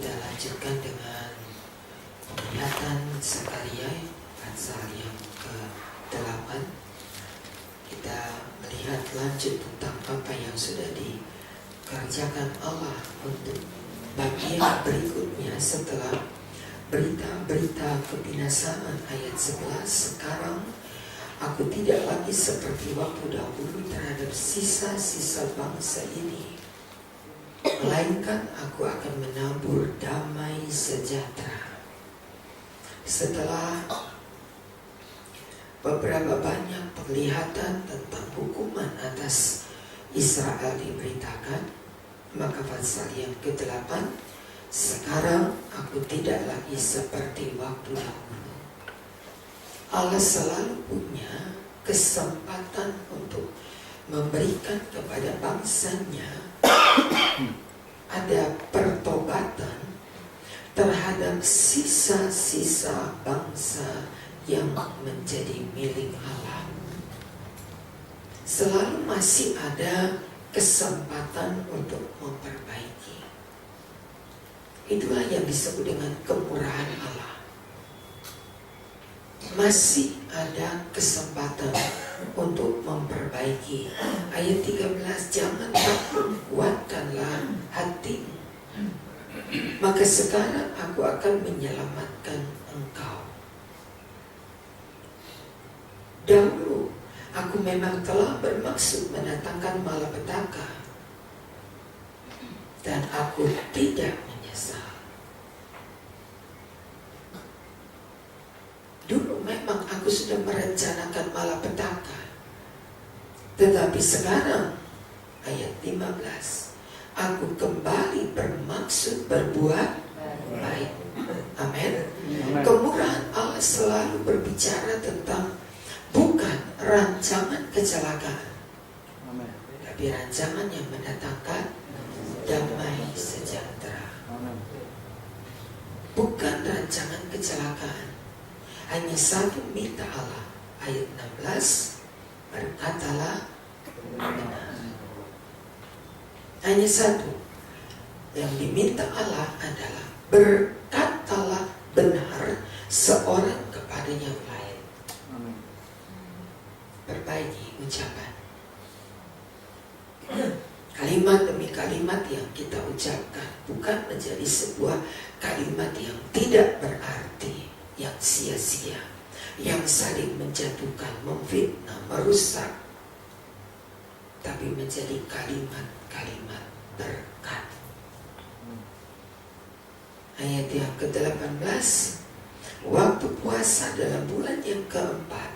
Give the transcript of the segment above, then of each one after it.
kita lanjutkan dengan penglihatan Zakaria pasal yang ke-8. Kita melihat lanjut tentang apa yang sudah dikerjakan Allah untuk bagian berikutnya setelah berita-berita kebinasaan ayat 11. Sekarang aku tidak lagi seperti waktu dahulu terhadap sisa-sisa bangsa ini, melainkan aku akan menabur damai sejahtera. Setelah beberapa banyak penglihatan tentang hukuman atas Israel diberitakan, maka pasal yang ke-8, sekarang aku tidak lagi seperti waktu dahulu. Allah selalu punya kesempatan untuk memberikan kepada bangsanya ada pertobatan terhadap sisa-sisa bangsa yang menjadi milik Allah. Selalu masih ada kesempatan untuk memperbaiki. Itulah yang disebut dengan kemurahan Allah. Masih ada kesempatan untuk memperbaiki. Ayat 13, jangan takut, kuatkanlah hatimu. Maka sekarang aku akan menyelamatkan engkau. Dahulu aku memang telah bermaksud mendatangkan malapetaka, dan aku tidak menyesal. Dulu memang aku sudah merencanakan malapetaka, tetapi sekarang ayat 15, aku kembali bermaksud berbuat baik. Amin. Kemurahan Allah selalu berbicara tentang bukan rancangan kecelakaan, tapi rancangan yang mendatangkan damai sejahtera. Bukan rancangan kecelakaan. Hanya satu minta Allah. Ayat 16, berkatalah benar. Hanya satu yang diminta Allah adalah berkatalah benar seorang kepada yang lain. Perbaiki ucapan. Kalimat demi kalimat yang kita ucapkan bukan menjadi sebuah kalimat yang tidak berarti, yang sia-sia, yang saling menjatuhkan, memfitnah, merusak, tapi menjadi kalimat-kalimat berkat. Ayat yang ke-18, waktu puasa dalam bulan yang keempat,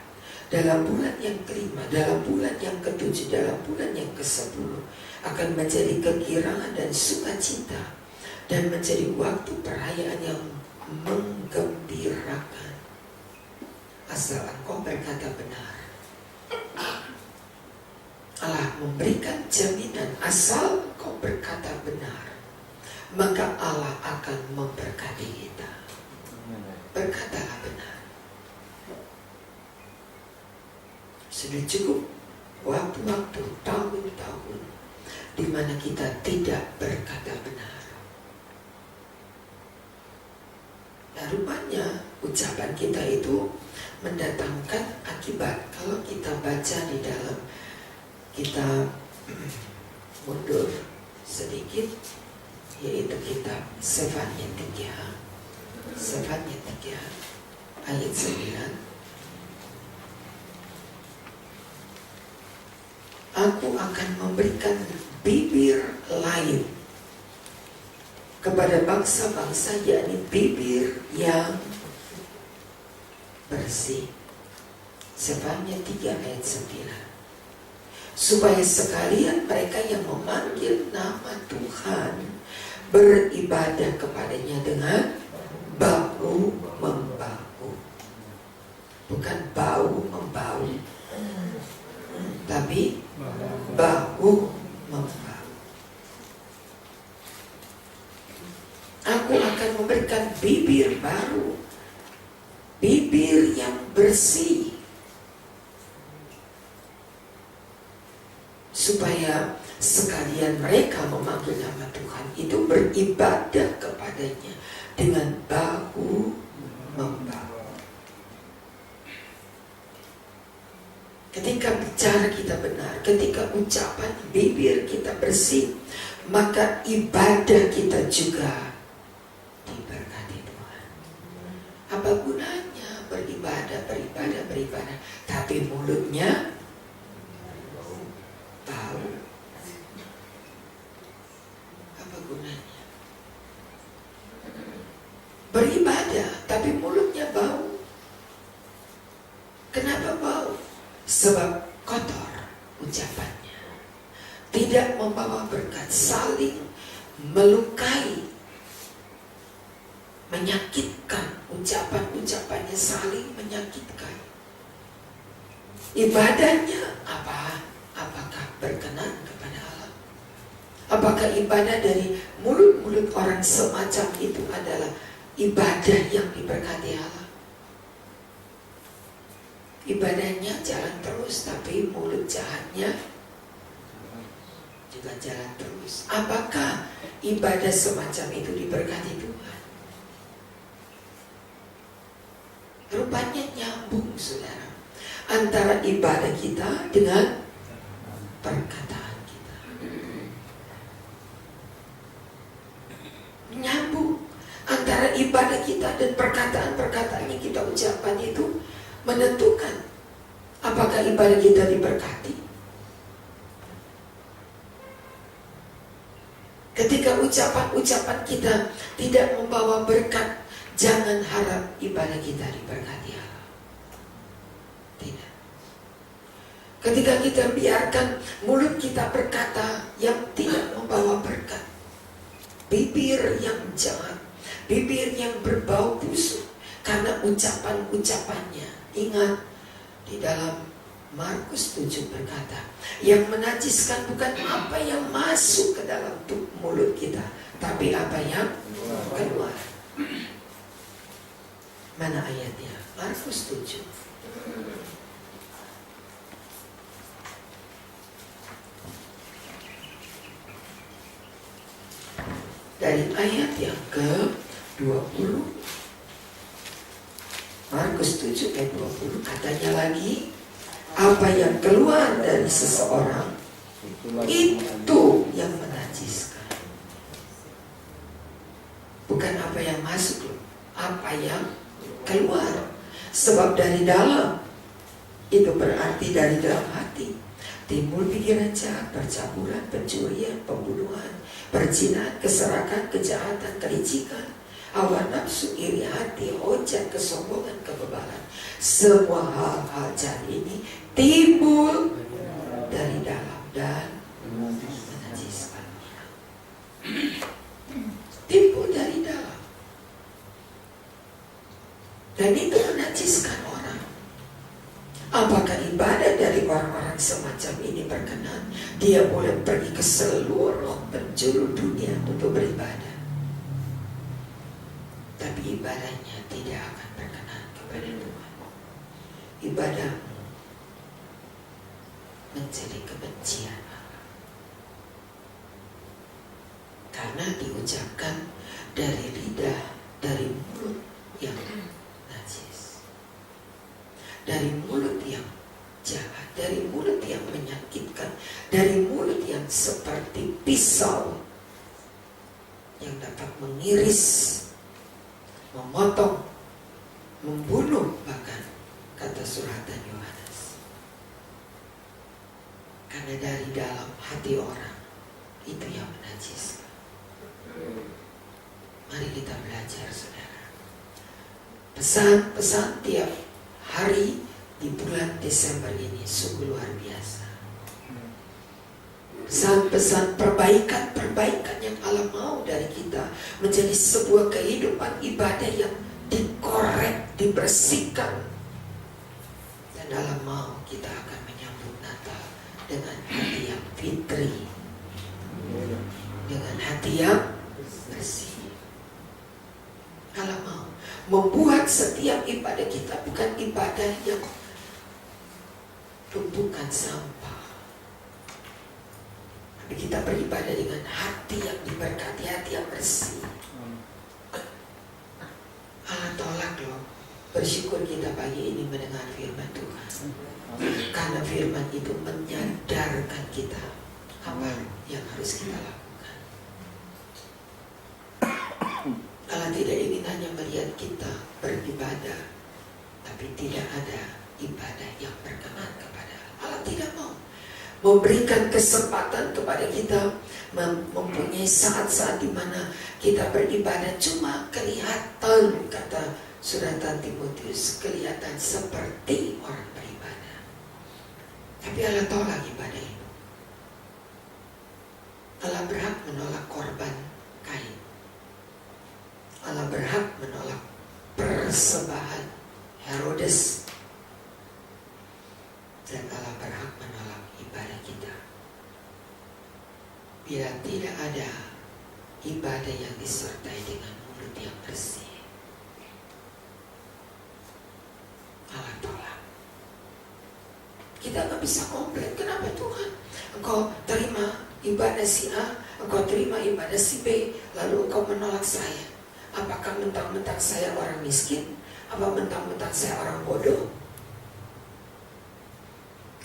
dalam bulan yang kelima, dalam bulan yang ketujuh, dalam bulan yang ke-10 akan menjadi kegirangan dan sukacita, dan menjadi waktu perayaan yang menggembirakan, asal engkau berkata benar. Allah memberikan jaminan, asal engkau berkata benar, maka Allah akan memberkati kita. Berkatalah benar. Sudah cukup waktu-waktu, tahun-tahun di mana kita tidak berkata benar. Nah, rupanya ucapan kita itu mendatangkan akibat. Kalau kita baca di dalam, kita mundur sedikit, yaitu kitab Sefanya 3 ayat 9. Aku akan memberikan bibir lain kepada bangsa-bangsa, yakni bibir yang bersih. Sefanya 3 ayat 9. Supaya sekalian mereka yang memanggil nama Tuhan beribadah kepadanya dengan bahu-membahu. Bukan bau-membau, tapi bahu-membahu. Aku akan memberikan bibir baru, bibir yang bersih, supaya sekalian mereka memanggil nama Tuhan itu beribadah beribadah kepadanya dengan bahu membahu. Ketika bicara kita benar, ketika ucapan bibir kita bersih, maka ibadah kita juga diberkati Tuhan. Apa gunanya beribadah, tapi mulutnya bau? Apa gunanya? Beribadah, tapi mulutnya bau. Kenapa bau? Sebab kotor ucapannya, tidak membawa berkat, saling melukai, menyakitkan. Ucapan-ucapannya saling menyakitkan. Ibadahnya apa? Apakah berkenan kepada Allah? Apakah ibadah dari mulut-mulut orang semacam itu adalah ibadah yang diberkati Allah? Ibadahnya jalan terus, tapi mulut jahatnya juga jalan terus. Apakah ibadah semacam itu diberkati Tuhan? Rupanya nyambung, saudara, antara ibadah kita dengan perkataan kita. Nyambung antara ibadah kita dan perkataan-perkataan yang kita ucapkan itu menentukan apakah ibadah kita diberkati. Ketika ucapan-ucapan kita tidak membawa berkat, jangan harap ibadah kita diberkati Allah. Tidak. Ketika kita biarkan mulut kita berkata yang tidak membawa berkat, bibir yang jahat, bibir yang berbau busuk karena ucapan-ucapannya. Ingat, di dalam Markus 7 berkata, yang menajiskan bukan apa yang masuk ke dalam mulut kita, tapi apa yang keluar. Mana ayatnya? Markus 7. Dari ayat yang ke-20. Markus 7 ayat 20, katanya lagi, apa yang keluar dari seseorang itu yang menajiskan. Bukan apa yang masuk loh, apa yang keluar. Sebab dari dalam, itu berarti dari dalam hati, timbul pikiran jahat, percabulan, pencurian, pembunuhan, perzinahan, keserakan, kejahatan, kelicikan, hawa nafsu, iri hati, hujat, kesombongan, kebebalan. Semua hal-hal jahat ini timbul dari dalam dan menajiskan. Timbul dari dalam, dan itu menajiskan orang. Apakah ibadah dari orang-orang semacam ini berkenan? Dia boleh pergi ke seluruh penjuru dunia untuk beribadah, tapi ibadahnya tidak akan berkenan kepada Tuhan. Ibadah menjadi kebencian Allah, karena diucapkan dari lidah, dari mulut yang najis, dari mulut yang jahat, dari mulut yang menyakitkan, dari mulut yang seperti pisau yang dapat mengiris, memotong, membunuh, bahkan kata suratan Yohanes. Karena dari dalam hati orang itu yang menajiskan. Mari kita belajar, saudara. Pesan-pesan tiap hari di bulan Desember ini sungguh luar biasa. Pesan-pesan perbaikan yang Allah mau dari kita menjadi sebuah kehidupan ibadah yang dikorek, dibersihkan. Dan Allah mau kita akan menyambut Natal dengan hati yang fitri, dengan hati yang bersih. Allah mau membuat setiap ibadah kita bukan ibadah yang tumpukan sampah, Tapi kita beribadah dengan hati yang diberkati, hati yang bersih. Allah tolak loh. Bersyukur kita pagi ini mendengar firman Tuhan. Karena firman itu menyadarkan kita apa yang harus kita lakukan. Allah tidak ingin hanya melihat kita beribadah, tapi tidak ada ibadah yang berkenan kepada Allah. Allah tidak mau memberikan kesempatan kepada kita mempunyai saat-saat di mana kita beribadah cuma kelihatan, kata suratan Timotius, kelihatan seperti orang beribadah. Tapi Allah tolak ibadah itu. Allah berhak menolak korban Kain. Allah berhak menolak persembahan Herodes. Dan Allah berhak menolak ibadah kita. Bila tidak ada ibadah yang disertai dengan mulut yang bersih, Allah tolak. Kita nggak bisa komplain, kenapa Tuhan Engkau terima ibadah si A, Engkau terima ibadah si B, lalu Engkau menolak saya? Apakah mentang-mentang saya orang miskin? Apa mentang-mentang saya orang bodoh?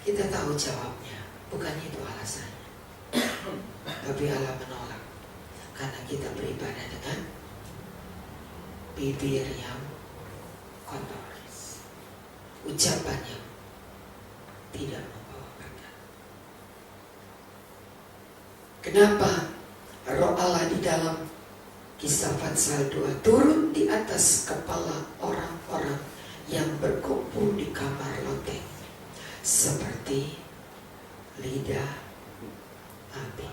Kita tahu jawabnya, bukan itu alasannya. Tapi Allah menolak karena kita beribadah dengan bibir yang kotor, ucapan yang tidak membawa berkat. Kenapa Roh Allah di dalam Kisah Fatsal 2 turun di atas kepala orang-orang yang berkumpul di kamar loteng seperti lidah api.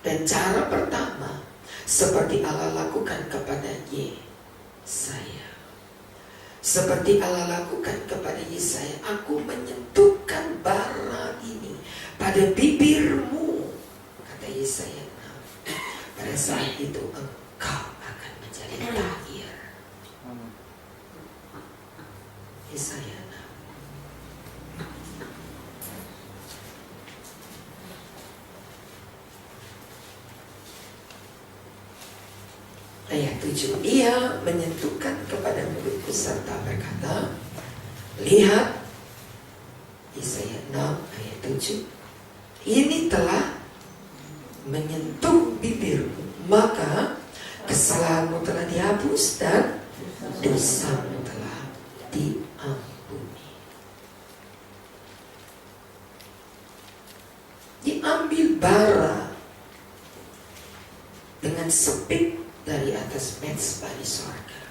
Dan cara pertama seperti Allah lakukan kepada Yesaya. Seperti Allah lakukan kepada Yesaya, aku menyentuhkan bara ini pada bibirmu, kata Yesaya. Pada saat itu engkau akan menjadi tahir. Yesaya 6 ayat 7. Ia menyentuhkan kepada mulutku serta berkata, lihat, Yesaya 6 ayat 7, ini telah menyentuh bibirmu, maka kesalahanmu telah dihapus dan dosamu telah diampuni. Diambil bara dengan sepik dari atas mezbah di sorga.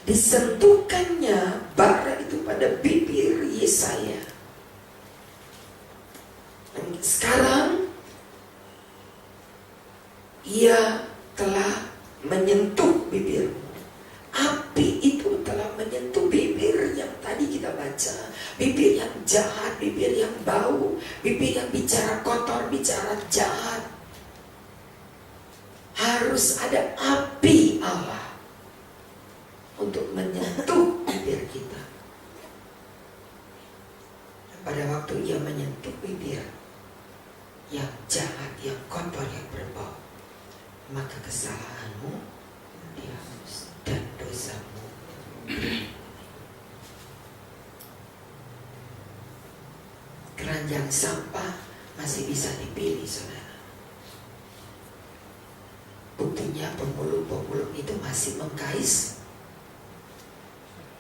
Disentuhkannya bara itu pada bibir Yesaya. Dan sekarang ia telah menyentuh bibirmu. Api itu telah menyentuh bibir yang tadi kita baca. Bibir yang jahat, bibir yang bau, bibir yang bicara kotor, bicara jahat. Harus ada api Allah untuk menyentuh bibir kita. Dan pada waktu ia menyentuh bibir yang jahat, yang kotor, yang berbau, maka kesalahanmu dihapus dan dosamu. Keranjang sampah masih bisa dipilih, saudara. Buktinya pemulung-pemulung itu masih mengkais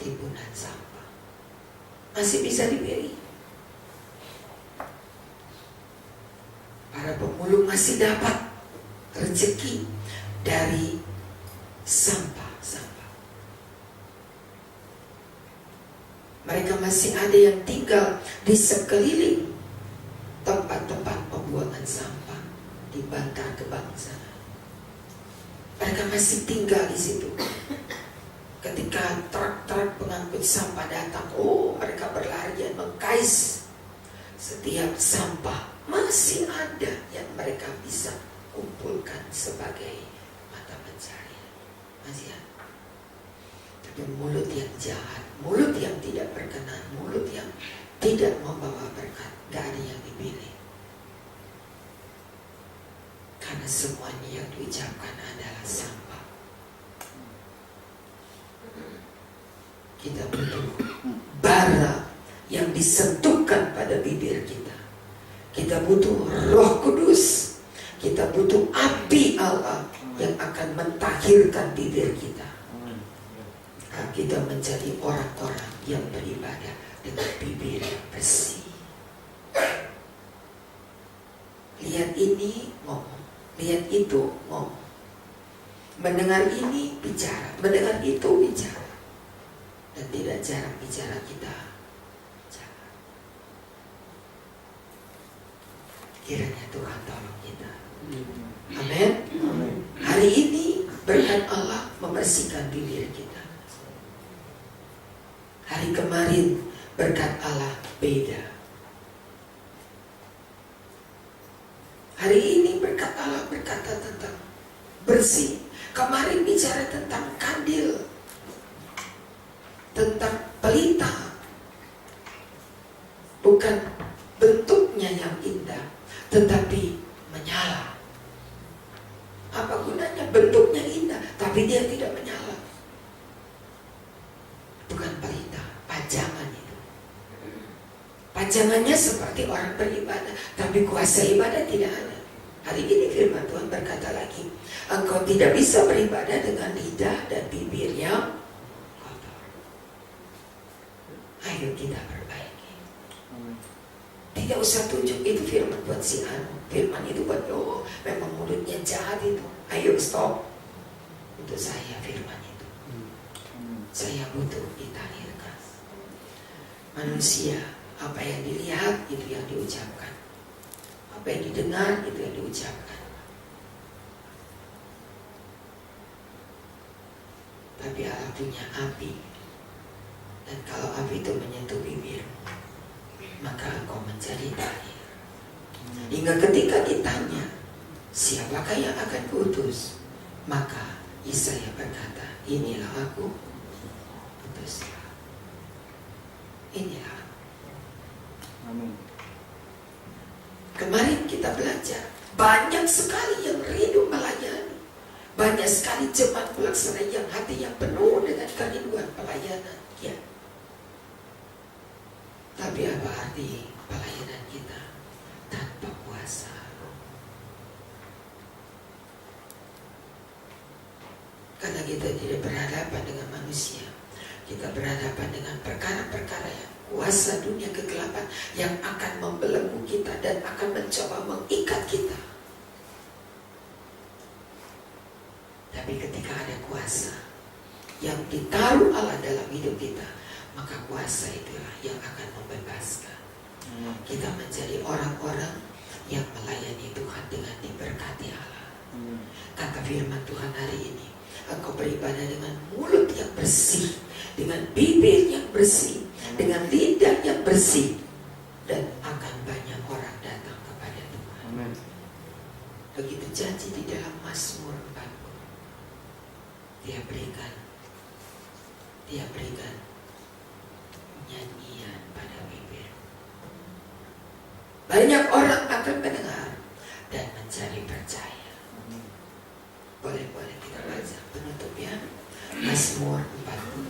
timbunan sampah. Masih bisa dipilih. Para pemulung masih dapat rezeki dari sampah-sampah. Mereka masih ada yang tinggal di sekeliling tempat-tempat pembuangan sampah di Bantar Gebang sana. Mereka masih tinggal di situ. Ketika truk-truk pengangkut sampah datang, mereka berlarian mengkais setiap sampah. Masih ada yang mereka bisa kumpulkan sebagai mata pencarian. Masih ada. Tapi mulut yang jahat, mulut yang tidak berkenan, mulut yang tidak membawa berkat, gak ada yang dipilih. Karena semuanya yang diucapkan adalah sampah. Kita butuh bara yang disentuhkan pada bibir kita. Kita butuh Roh Kudus. Kita butuh api Allah yang akan mentahirkan bibir kita. Kita menjadi orang-orang yang beribadah dengan bibir yang bersih. Lihat ini ngomong, lihat itu ngomong. Mendengar ini bicara, mendengar itu bicara. Dan tidak jarang bicara kita bicara. Kiranya Tuhan tolong kita. Amin. Hari ini berkat Allah membersihkan bibir kita. Hari kemarin berkat Allah beda. Hari ini berkat Allah berkata tentang bersih. Kemarin bicara tentang kandil, tentang pelita. Bukan bentuknya yang indah, tetapi menyala. Apa gunanya bentuknya indah, tapi dia tidak menyala? Bukan pelita, pajangan itu. Pajangannya seperti orang beribadah, tapi kuasa ibadah tidak ada. Hari ini firman Tuhan berkata lagi, engkau tidak bisa beribadah dengan lidah dan bibir yang kotor. Ayo kita perbaiki. Tidak usah tunjuk itu firman buat si anu, firman itu buat memang mulutnya jahat itu. Ayo stop. Untuk saya firman itu. Saya butuh ditahirkan. Manusia, apa yang dilihat itu yang diucapkan. Apa yang didengar itu yang diucapkan. Tapi Allah punya api. Dan kalau api itu menyentuh bibir, maka engkau menjadi tahir. Hingga ketika ditanya, siapakah yang akan kuutus? Maka Yesaya berkata, inilah aku, utuslah. Inilah. Amin. Kemarin kita belajar, banyak sekali yang rindu melayani. Banyak sekali jemaat pelaksana yang hati yang penuh dengan kerinduan pelayanan. Ya. Tapi apa arti pelayanan kita tanpa kuasa? Karena kita tidak berhadapan dengan manusia, kita berhadapan dengan perkara-perkara yang kuasa dunia kegelapan yang akan membelenggu kita dan akan mencoba mengikat kita. Tapi ketika ada kuasa yang ditaruh Allah dalam hidup kita, maka kuasa itulah yang akan membebaskan. Kita menjadi orang-orang yang melayani Tuhan dengan diberkati Allah. Kata firman Tuhan hari ini, engkau beribadah dengan mulut yang bersih, dengan bibir yang bersih, dengan lidah yang bersih, dan akan banyak orang datang kepada Tuhan. Amen. Begitu janji di dalam Mazmur 40. Dia berikan nyanyian pada bibir. Banyak orang akan mendengar dan mencari percaya. Boleh kita baca penutup ya. Mazmur 40.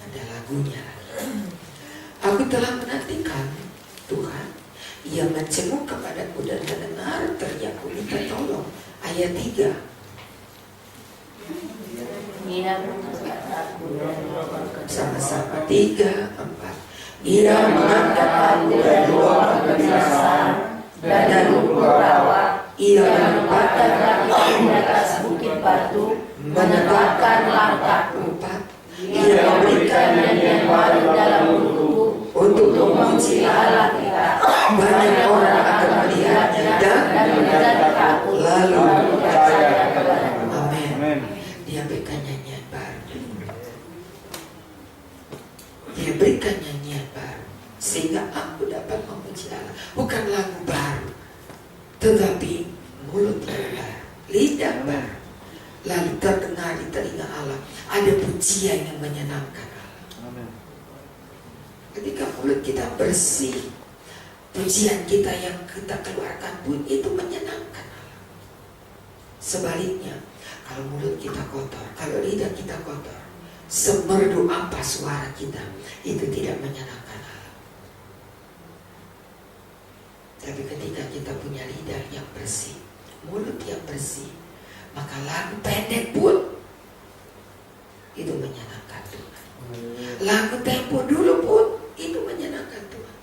Ada lagunya lagi. Aku telah menantikan Tuhan, Ia mencenguk kepadaku dan mendengar teriakku minta tolong. Ayat 3. Sama-sama 3, 4. Ia mengangkat aku dari ruang kegelapan dan dari lubuk rawa. Ia menempatkan kakiku di atas bukit batu, menetapkan langkahku. 4. Ia memberikan nyanyian baru dalam mulutku untuk memuji Allah kita. Banyak orang akan melihatnya dan menjadi takut lalu percaya kepada-Mu. Amin. Dia berikan nyanyian baru. Dia berikan nyanyian baru sehingga aku dapat memuji Allah. Bukan lagu baru, tetapi mulut yang baru, lidah baru, lalu terdengar di telinga Allah. ada pujian yang menyenangkan Allah. Amin. Ketika mulut kita bersih, pujian kita yang kita keluarkan pun itu menyenangkan Allah. Sebaliknya, kalau mulut kita kotor, kalau lidah kita kotor, semerdu apa suara kita, itu tidak menyenangkan Allah. Tapi ketika kita punya lidah yang bersih, mulut yang bersih, maka lagu pendek pun itu menyenangkan Tuhan. Lagu tempo dulu pun itu menyenangkan Tuhan.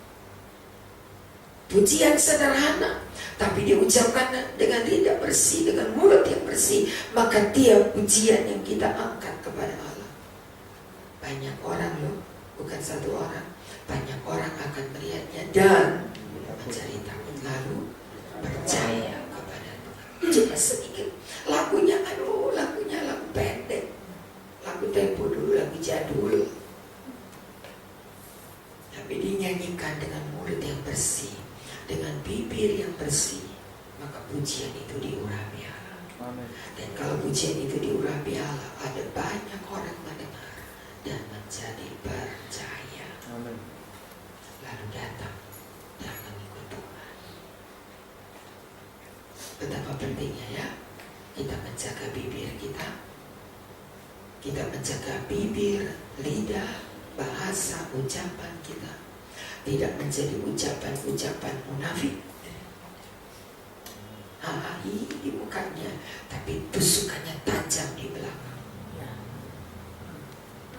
Pujian sederhana, tapi diucapkan dengan lidah bersih, dengan mulut yang bersih, maka tiap pujian yang kita angkat kepada Allah, banyak orang loh, bukan satu orang, banyak orang akan melihatnya dan mencari takut, lalu percaya kepada Tuhan. Cuma sedikit lagunya, lagunya lagu pendek, lagu tempo dulu, lagu jadul, tapi dinyanyikan dengan mulut yang bersih, dengan bibir yang bersih, maka pujian itu diurapi Allah. Amin. Dan kalau pujian itu diurapi Allah, ada banyak orang mendengar dan menjadi percaya, Amin. lalu datang dan mengikut Tuhan. Betapa pentingnya ya kita menjaga bibir kita, kita menjaga bibir, lidah, bahasa, ucapan kita tidak menjadi ucapan-ucapan munafik, di mukanya, tapi tusukannya tajam di belakang.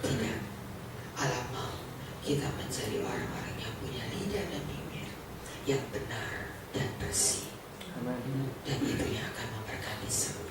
Tidak. Allah mau kita menjadi orang-orang yang punya lidah dan bibir yang benar dan bersih. Amin. Dan itu yang akan memberkati semua.